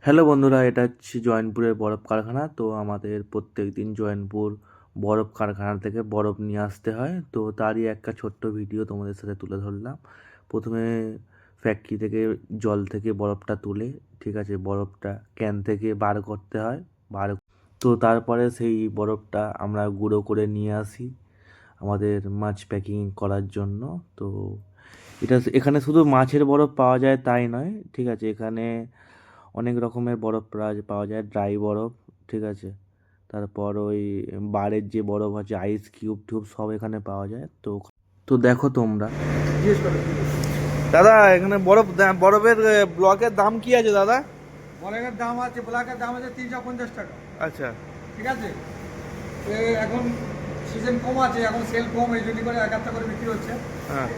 Hello বন্ধুরা, এটা হচ্ছে জয়নপুরের বরফ কারখানা। তো আমাদের প্রত্যেক দিন জয়নপুর বরফ কারখানা থেকে বরফ নিয়ে আসতে হয়। তো তারই একটা ছোট্ট ভিডিও তোমাদের সাথে তুলে ধরলাম। প্রথমে ফ্যাক্টরি থেকে জল থেকে বরফটা তুলে, ঠিক আছে, বরফটা ক্যান থেকে বার করতে হয়। বার তো তারপরে সেই বরফটা আমরা গুঁড়ো করে নিয়ে আসি আমাদের মাছ প্যাকিং করার জন্য। তো এখানে শুধু মাছের বরফ পাওয়া যায় তাই নয়, ঠিক আছে, এখানে অনেক রকমের বরফ পাওয়া যায়, ড্রাই বরফ, ঠিক আছে। তারপর ওই বারের যে বরফ আছে, আইস কিউব টিউব সব এখানে পাওয়া যায়। তো তো দেখো তোমরা। দাদা, এখানে বরফের ব্লকের দাম কি আছে দাদা? বরফের দাম আছে, ব্লকের দাম আছে 350 টাকা। আচ্ছা। ঠিক আছে, এখন সিজন কম আছে, এখন সেল কম, এই জন্য করে এক একটা করে বিক্রি হচ্ছে। হ্যাঁ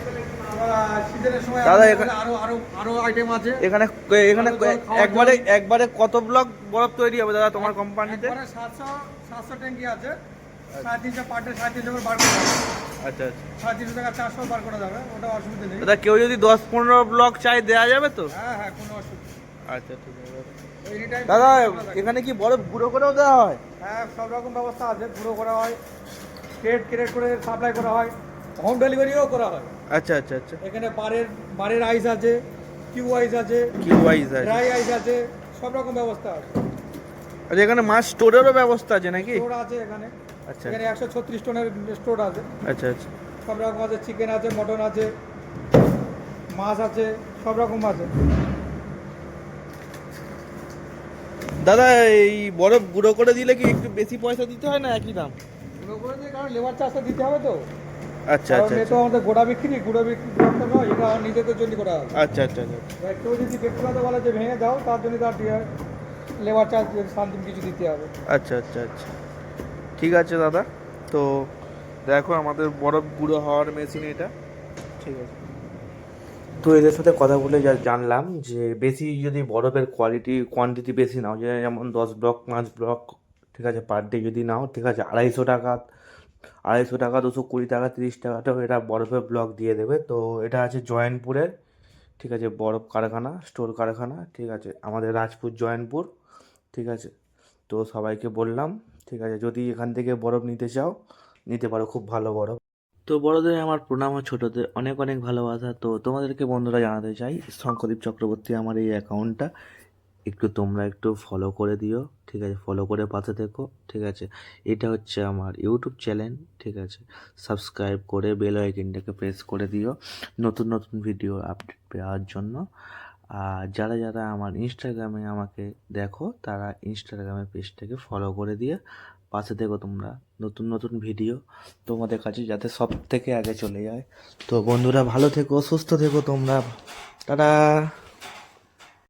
সিজনের সময় দাদা, আরো আরো আরো আইটেম আছে। এখানে এখানে একবারে কত ব্লক বরফ তৈরি হবে দাদা তোমার কোম্পানিতে? 700 ট্যাঙ্কি আছে, 350 পার ডে, 350 করে বার করা যাবে। আচ্ছা আচ্ছা 350 টাকা 400 বার করা যাবে, ওটা অসুবিধা নেই। দাদা, কেউ যদি 10-15 ব্লক চাই দেওয়া যাবে তো? হ্যাঁ হ্যাঁ, কোনো অসুবিধা নেই। আচ্ছা, ঠিক আছে এনি টাইম দাদা। এখানে কি বরফ গুঁড়ো করেও দেওয়া হয়? হ্যাঁ, সব রকম ব্যবস্থা আছে, গুঁড়ো করা হয়, ক্রেট করে সাপ্লাই করা হয়, হোম ডেলিভারিও করা হয়। আচ্ছা আচ্ছা আচ্ছা। এখানে বারের আইস আছে, কিউ আইস আছে, কিউ ওয়াইজ আছে? ড্রাই আইস আছে, সব রকম ব্যবস্থা আছে। আচ্ছা, এখানে মাছ স্টোরেরও ব্যবস্থা আছে নাকি? স্টোর আছে এখানে। আচ্ছা এখানে 136 টনের স্টোর আছে। আচ্ছা আচ্ছা। সব রকম আছে, চিকেন আছে, মটন আছে, মাছ আছে, সব রকম আছে। দাদা, এই বরফ গুঁড়ো করে দিলে কি একটু বেশি পয়সা দিতে হয় না একই দাম? গুঁড়ো করে দিয়ে, কারণ লেবার চার্জটা দিতে হবে তো। আচ্ছা কারণ আচ্ছা এ তো আমাদের গুঁড়ো বিক্রি করতে নয়, এটা আমার নিজেদের জন্য করা হবে। আচ্ছা আচ্ছা আচ্ছা। একটু যদি ব্যক্তিগত বলে যে ভেঙে দাও, তার জন্য তার লেবার চার্জ সামথিং কিছু দিতে হবে। আচ্ছা আচ্ছা আচ্ছা, ঠিক আছে দাদা। তো দেখো আমাদের বরফ গুঁড়ো হওয়ার মেশিন এটা, ঠিক আছে। তো এদের সাথে কথা বলে যা জানলাম যে বেশি যদি বরফের কোয়ান্টিটি বেশি নাও, যেমন 10 ব্লক 5 ব্লক, ঠিক আছে, পার ডে যদি নাও, ঠিক আছে, 250 টাকা 220 টাকা 30 টাকাটাও এরা বরফের ব্লক দিয়ে দেবে। তো এটা আছে জয়নপুরের, ঠিক আছে, বরফ কারখানা, স্টোর কারখানা, ঠিক আছে, আমাদের রাজপুর জয়নপুর, ঠিক আছে। তো সবাইকে বললাম, ঠিক আছে, যদি এখান থেকে বরফ নিতে চাও নিতে পারো, খুব ভালো বরফ। তো বড়দের আমার প্রণাম, আর ছোটদের অনেক অনেক ভালোবাসা। তো তোমাদেরকে বন্ধুরা জানাতে চাই, শঙ্করদীপ চক্রবর্তী আমার এই অ্যাকাউন্টটা তোমরা একটু ফলো করে দিও, ঠিক আছে, ফলো করে পাশে থেকো, ঠিক আছে। এটা হচ্ছে আমার ইউটিউব চ্যানেল, ঠিক আছে। সাবস্ক্রাইব করে বেল আইকনটাকে প্রেস করে দিও নতুন নতুন ভিডিও আপডেট পাওয়ার জন্য। আর যারা যারা আমার ইনস্টাগ্রামে আমাকে দেখো, তারা ইনস্টাগ্রামের পেজটাকে ফলো করে দিয়ে পাশে থেকো তোমরা, নতুন নতুন ভিডিও তোমাদের কাছে যাতে সব থেকে আগে চলে যায়। তো বন্ধুরা, ভালো থেকো, সুস্থ থেকো তোমরা। টাটা।